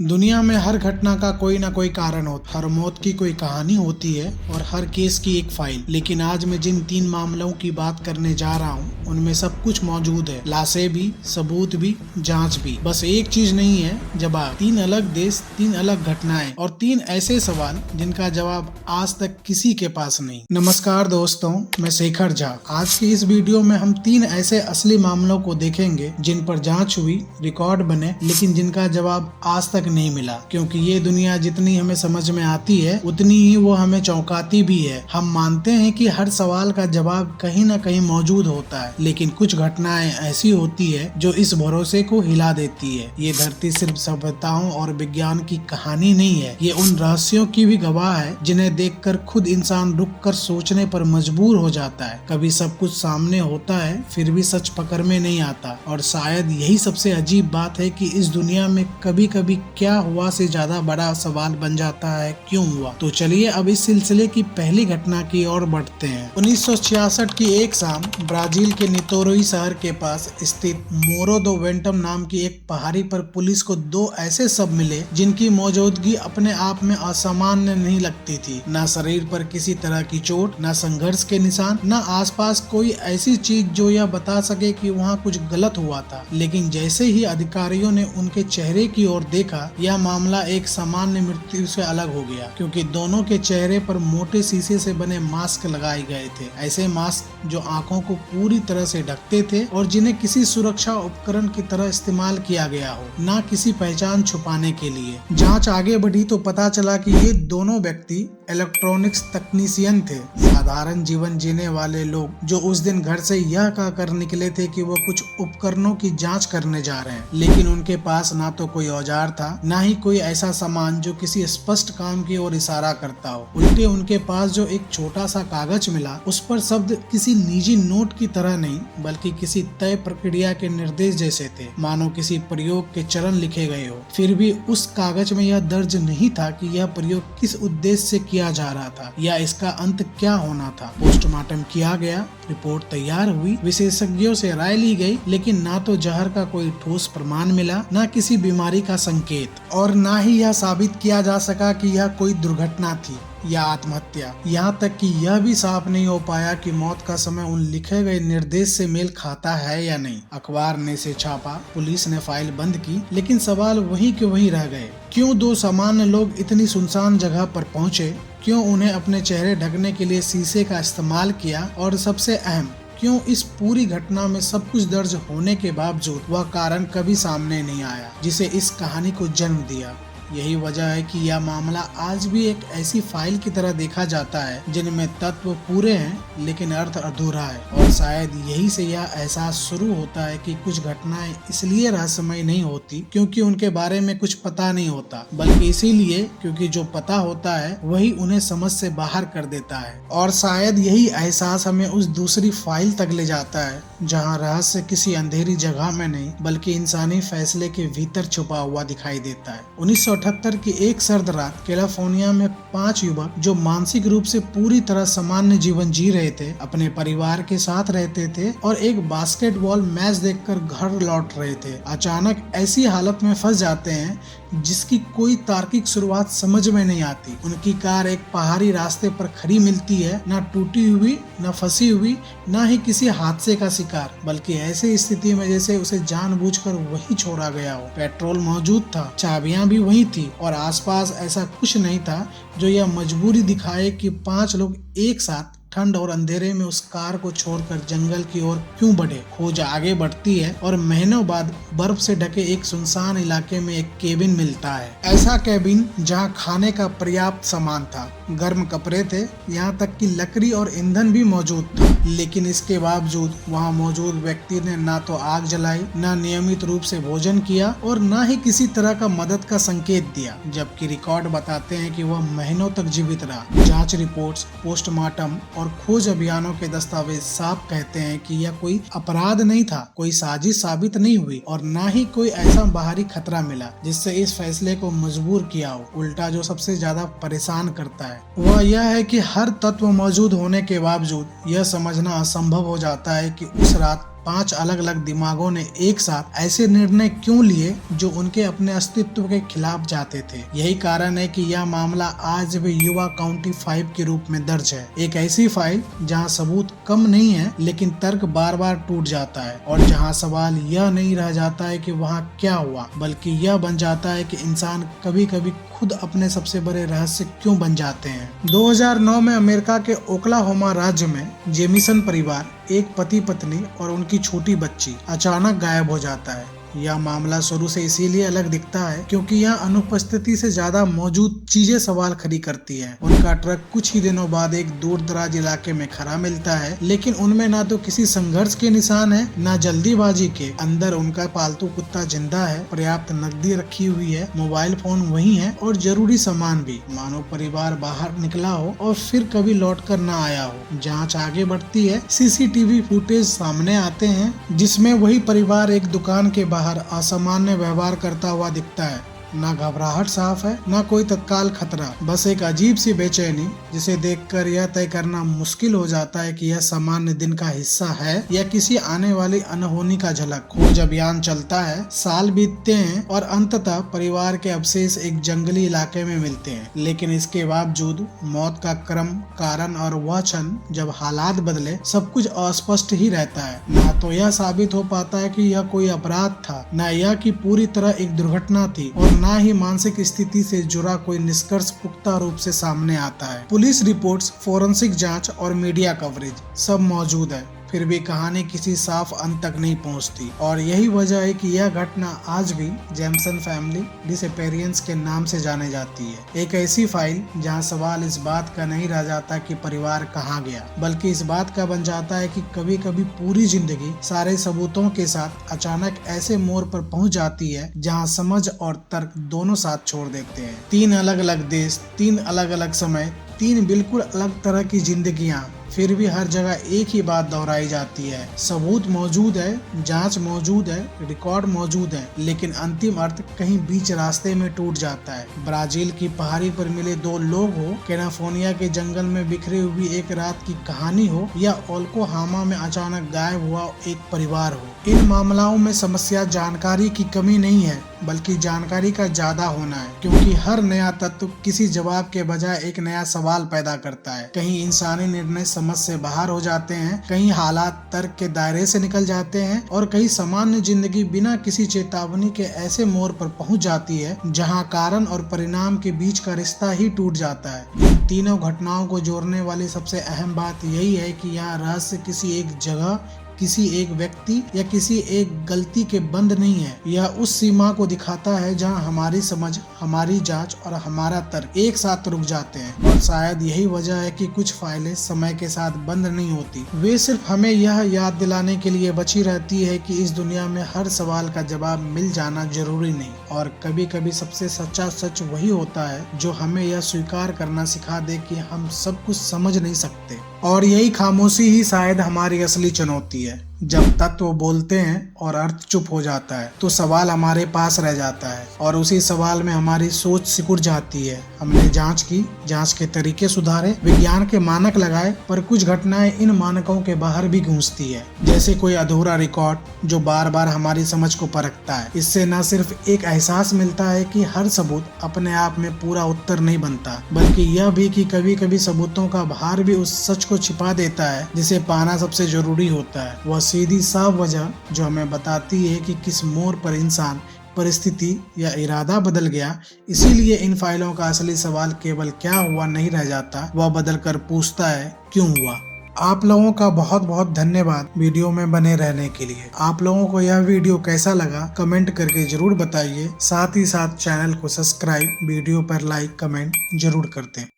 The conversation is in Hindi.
दुनिया में हर घटना का कोई ना कोई कारण होता, हर मौत की कोई कहानी होती है और हर केस की एक फाइल। लेकिन आज मैं जिन 3 मामलों की बात करने जा रहा हूँ उनमें सब कुछ मौजूद है, लाशें भी, सबूत भी, जांच भी। बस एक चीज नहीं है, जवाब। 3 अलग देश, 3 अलग घटनाएं और 3 ऐसे सवाल जिनका जवाब आज तक किसी के पास नहीं। नमस्कार दोस्तों, मैं शेखर झा। आज की इस वीडियो में हम 3 ऐसे असली मामलों को देखेंगे जिन पर जांच हुई, रिकॉर्ड बने, लेकिन जिनका जवाब आज तक नहीं मिला। क्योंकि ये दुनिया जितनी हमें समझ में आती है उतनी ही वो हमें चौंकाती भी है। हम मानते हैं कि हर सवाल का जवाब कहीं ना कहीं मौजूद होता है, लेकिन कुछ घटनाएं ऐसी होती है जो इस भरोसे को हिला देती है। ये धरती सिर्फ सभ्यताओं और विज्ञान की कहानी नहीं है, ये उन रहस्यों की भी गवाह है जिन्हें देखकर खुद इंसान रुक कर सोचने पर मजबूर हो जाता है। कभी सब कुछ सामने होता है फिर भी सच पकड़ में नहीं आता, और शायद यही सबसे अजीब बात है कि इस दुनिया में कभी कभी क्या हुआ से ज्यादा बड़ा सवाल बन जाता है, क्यों हुआ। तो चलिए अब इस सिलसिले की पहली घटना की ओर बढ़ते हैं। 1966 की एक शाम ब्राजील के नितोरोई शहर के पास स्थित मोरो दो वेंटम नाम की एक पहाड़ी पर पुलिस को 2 ऐसे शव मिले जिनकी मौजूदगी अपने आप में असामान्य नहीं लगती थी। न शरीर पर किसी तरह की चोट, न संघर्ष के निशान, न आसपास कोई ऐसी चीज जो यह बता सके कि वहाँ कुछ गलत हुआ था। लेकिन जैसे ही अधिकारियों ने उनके चेहरे की ओर देखा, यह मामला एक सामान्य मृत्यु से अलग हो गया, क्योंकि दोनों के चेहरे पर मोटे शीशे से बने मास्क लगाए गए थे। ऐसे मास्क जो आंखों को पूरी तरह से ढकते थे और जिन्हें किसी सुरक्षा उपकरण की तरह इस्तेमाल किया गया हो, न किसी पहचान छुपाने के लिए। जांच आगे बढ़ी तो पता चला कि ये दोनों व्यक्ति इलेक्ट्रॉनिक्स तकनीशियन थे, साधारण जीवन जीने वाले लोग जो उस दिन घर से यह कहकर निकले थे कि वो कुछ उपकरणों की जांच करने जा रहे हैं। लेकिन उनके पास ना तो कोई औजार था, ना ही कोई ऐसा सामान जो किसी स्पष्ट काम की ओर इशारा करता हो। उल्टे उनके पास जो एक छोटा सा कागज मिला, उस पर शब्द किसी निजी नोट की तरह नहीं बल्कि किसी तय प्रक्रिया के निर्देश जैसे थे, मानो किसी प्रयोग के चरण लिखे गए हो। फिर भी उस कागज में यह दर्ज नहीं था कि यह प्रयोग किस उद्देश्य से किया जा रहा था या इसका अंत क्या होना था। पोस्टमार्टम किया गया, रिपोर्ट तैयार हुई, विशेषज्ञों से राय ली गई, लेकिन ना तो जहर का कोई ठोस प्रमाण मिला, ना किसी बीमारी का संकेत, और ना ही यह साबित किया जा सका कि यह कोई दुर्घटना थी या आत्महत्या। यहाँ तक कि यह भी साफ नहीं हो पाया कि मौत का समय उन लिखे गए निर्देश से मेल खाता है या नहीं। अखबार ने इसे छापा, पुलिस ने फाइल बंद की, लेकिन सवाल वहीं के वहीं रह गए। क्यों 2 सामान्य लोग इतनी सुनसान जगह पर पहुंचे? क्यों उन्हें अपने चेहरे ढकने के लिए शीशे का इस्तेमाल किया? और सबसे अहम, क्यों इस पूरी घटना में सब कुछ दर्ज होने के बावजूद वह कारण कभी सामने नहीं आया जिसे इस कहानी को जन्म दिया? यही वजह है कि यह मामला आज भी एक ऐसी फाइल की तरह देखा जाता है जिनमें तत्व पूरे हैं लेकिन अर्थ अधूरा है। और शायद यही से यह एहसास शुरू होता है कि कुछ घटनाएं इसलिए रहस्यमय नहीं होती क्योंकि उनके बारे में कुछ पता नहीं होता, बल्कि इसीलिए क्योंकि जो पता होता है वही उन्हें समझ से बाहर कर देता है। और शायद यही एहसास हमें उस दूसरी फाइल तक ले जाता है जहाँ रहस्य किसी अंधेरी जगह में नहीं बल्कि इंसानी फैसले के भीतर छुपा हुआ दिखाई देता है। 1978 की एक सर्द रात कैलिफोर्निया में 5 युवक जो मानसिक रूप से पूरी तरह सामान्य जीवन जी रहे थे, अपने परिवार के साथ रहते थे और एक बास्केटबॉल मैच देखकर घर लौट रहे थे, अचानक ऐसी हालत में फंस जाते हैं जिसकी कोई तार्किक शुरुआत समझ में नहीं आती। उनकी कार एक पहाड़ी रास्ते पर खड़ी मिलती है, न टूटी हुई, न फंसी हुई, न ही किसी हादसे का शिकार, बल्कि ऐसी स्थिति में जैसे उसे जानबूझकर वहीं छोड़ा गया हो। पेट्रोल मौजूद था, चाबियां भी वहीं थी और आसपास ऐसा कुछ नहीं था जो यह मजबूरी दिखाए कि 5 लोग एक साथ ठंड और अंधेरे में उस कार को छोड़कर जंगल की ओर क्यों बढ़े। खोज आगे बढ़ती है और महीनों बाद बर्फ से ढके एक सुनसान इलाके में एक केबिन मिलता है। ऐसा केबिन जहां खाने का पर्याप्त सामान था, गर्म कपड़े थे, यहाँ तक कि लकड़ी और ईंधन भी मौजूद था। लेकिन इसके बावजूद वहाँ मौजूद व्यक्ति ने ना तो आग जलाई, ना नियमित रूप से भोजन किया और ना ही किसी तरह का मदद का संकेत दिया, जबकि रिकॉर्ड बताते हैं कि वह महीनों तक जीवित रहा। जांच रिपोर्ट्स, पोस्टमार्टम और खोज अभियानों के दस्तावेज साफ कहते हैं कि यह कोई अपराध नहीं था, कोई साजिश साबित नहीं हुई और ना ही कोई ऐसा बाहरी खतरा मिला जिससे इस फैसले को मजबूर किया हो। उल्टा जो सबसे ज्यादा परेशान करता है वह यह है कि हर तत्व मौजूद होने के बावजूद यह समझना असंभव हो जाता है कि उस रात 5 अलग अलग दिमागों ने एक साथ ऐसे निर्णय क्यों लिए जो उनके अपने अस्तित्व के खिलाफ जाते थे। यही कारण है कि यह मामला आज भी युवा काउंटी 5 के रूप में दर्ज है। एक ऐसी फाइल जहां सबूत कम नहीं है लेकिन तर्क बार बार टूट जाता है, और जहां सवाल यह नहीं रह जाता है कि वहां क्या हुआ, बल्कि यह बन जाता है कि इंसान कभी कभी खुद अपने सबसे बड़े रहस्य क्यों बन जाते हैं। 2009 में अमेरिका के ओक्लाहोमा राज्य में जेमिसन परिवार, एक पति पत्नी और उनकी छोटी बच्ची अचानक गायब हो जाता है। यह मामला शुरू से इसीलिए अलग दिखता है क्योंकि यह अनुपस्थिति से ज्यादा मौजूद चीजें सवाल खड़ी करती हैं। उनका ट्रक कुछ ही दिनों बाद एक दूर दराज इलाके में खड़ा मिलता है, लेकिन उनमें ना तो किसी संघर्ष के निशान है, ना जल्दीबाजी के। अंदर उनका पालतू कुत्ता जिंदा है, पर्याप्त नकदी रखी हुई है, मोबाइल फोन वही है और जरूरी सामान भी, मानो परिवार बाहर निकला हो और फिर कभी लौट कर न आया हो। जाँच आगे बढ़ती है, CCTV फुटेज सामने आते हैं जिसमें वही परिवार एक दुकान के बाहर असामान्य व्यवहार करता हुआ दिखता है। ना घबराहट साफ है, ना कोई तत्काल खतरा, बस एक अजीब सी बेचैनी जिसे देखकर यह तय करना मुश्किल हो जाता है कि यह सामान्य दिन का हिस्सा है या किसी आने वाली अनहोनी का झलक। खोज अभियान चलता है, साल बीतते हैं और अंततः परिवार के अवशेष एक जंगली इलाके में मिलते हैं। लेकिन इसके बावजूद मौत का क्रम, कारण और वह क्षण जब हालात बदले, सब कुछ अस्पष्ट ही रहता है। ना तो यह साबित हो पाता है कि यह कोई अपराध था, न यह कि पूरी तरह एक दुर्घटना थी, और ना ही मानसिक स्थिति से जुड़ा कोई निष्कर्ष पुख्ता रूप से सामने आता है। पुलिस रिपोर्ट्स, फोरेंसिक जांच और मीडिया कवरेज सब मौजूद है, फिर भी कहानी किसी साफ अंत तक नहीं पहुंचती। और यही वजह है कि यह घटना आज भी जेमसन फैमिली डिसअपीयरेंस के नाम से जाने जाती है। एक ऐसी फाइल जहां सवाल इस बात का नहीं रह जाता कि परिवार कहां गया, बल्कि इस बात का बन जाता है कि कभी कभी पूरी जिंदगी सारे सबूतों के साथ अचानक ऐसे मोड़ पर पहुंच जाती है जहां समझ और तर्क दोनों साथ छोड़ देते हैं। 3 अलग अलग देश, 3 अलग अलग समय, 3 बिल्कुल अलग तरह की जिंदगियां, फिर भी हर जगह एक ही बात दोहराई जाती है। सबूत मौजूद है, जांच मौजूद है, रिकॉर्ड मौजूद है, लेकिन अंतिम अर्थ कहीं बीच रास्ते में टूट जाता है। ब्राजील की पहाड़ी पर मिले 2 लोग हो, कैलिफोर्निया के जंगल में बिखरी हुई एक रात की कहानी हो, या ओक्लाहोमा में अचानक गायब हुआ एक परिवार हो, इन मामलों में समस्या जानकारी की कमी नहीं है, बल्कि जानकारी का ज्यादा होना है। क्योंकि हर नया तत्व किसी जवाब के बजाय एक नया सवाल पैदा करता है। कहीं इंसानी निर्णय समझ से बाहर हो जाते हैं, कहीं हालात तर्क के दायरे से निकल जाते हैं, और कहीं सामान्य जिंदगी बिना किसी चेतावनी के ऐसे मोड़ पर पहुंच जाती है जहां कारण और परिणाम के बीच का रिश्ता ही टूट जाता है। इन तीनों घटनाओं को जोड़ने वाली सबसे अहम बात यही है कि यह रहस्य किसी एक जगह, किसी एक व्यक्ति या किसी एक गलती के बंद नहीं है। यह उस सीमा को दिखाता है जहां हमारी समझ, हमारी जांच और हमारा तर्क एक साथ रुक जाते हैं। और शायद यही वजह है कि कुछ फाइलें समय के साथ बंद नहीं होती, वे सिर्फ हमें यह याद दिलाने के लिए बची रहती है कि इस दुनिया में हर सवाल का जवाब मिल जाना जरूरी नहीं। और कभी कभी सबसे सच्चा सच वही होता है जो हमें यह स्वीकार करना सिखा दे कि हम सब कुछ समझ नहीं सकते। और यही खामोशी ही शायद हमारी असली चुनौती है। जब तत्व बोलते हैं और अर्थ चुप हो जाता है तो सवाल हमारे पास रह जाता है, और उसी सवाल में हमारी सोच सिकुड़ जाती है। हमने जांच की, जांच के तरीके सुधारे, विज्ञान के मानक लगाए, पर कुछ घटनाएं इन मानकों के बाहर भी गूंजती है, जैसे कोई अधूरा रिकॉर्ड जो बार बार हमारी समझ को परखता है। इससे न सिर्फ एक एहसास मिलता है कि हर सबूत अपने आप में पूरा उत्तर नहीं बनता, बल्कि यह भी कि कभी कभी सबूतों का भार भी उस सच को छिपा देता है जिसे पाना सबसे जरूरी होता है। वह सीधी साफ वजह जो हमें बताती है कि किस मोड़ पर इंसान, परिस्थिति या इरादा बदल गया। इसीलिए इन फाइलों का असली सवाल केवल क्या हुआ नहीं रह जाता, वह बदल कर पूछता है क्यों हुआ। आप लोगों का बहुत बहुत धन्यवाद वीडियो में बने रहने के लिए। आप लोगों को यह वीडियो कैसा लगा कमेंट करके जरूर बताइए। साथ ही साथ चैनल को सब्सक्राइब, वीडियो पर लाइक, कमेंट जरूर करते हैं।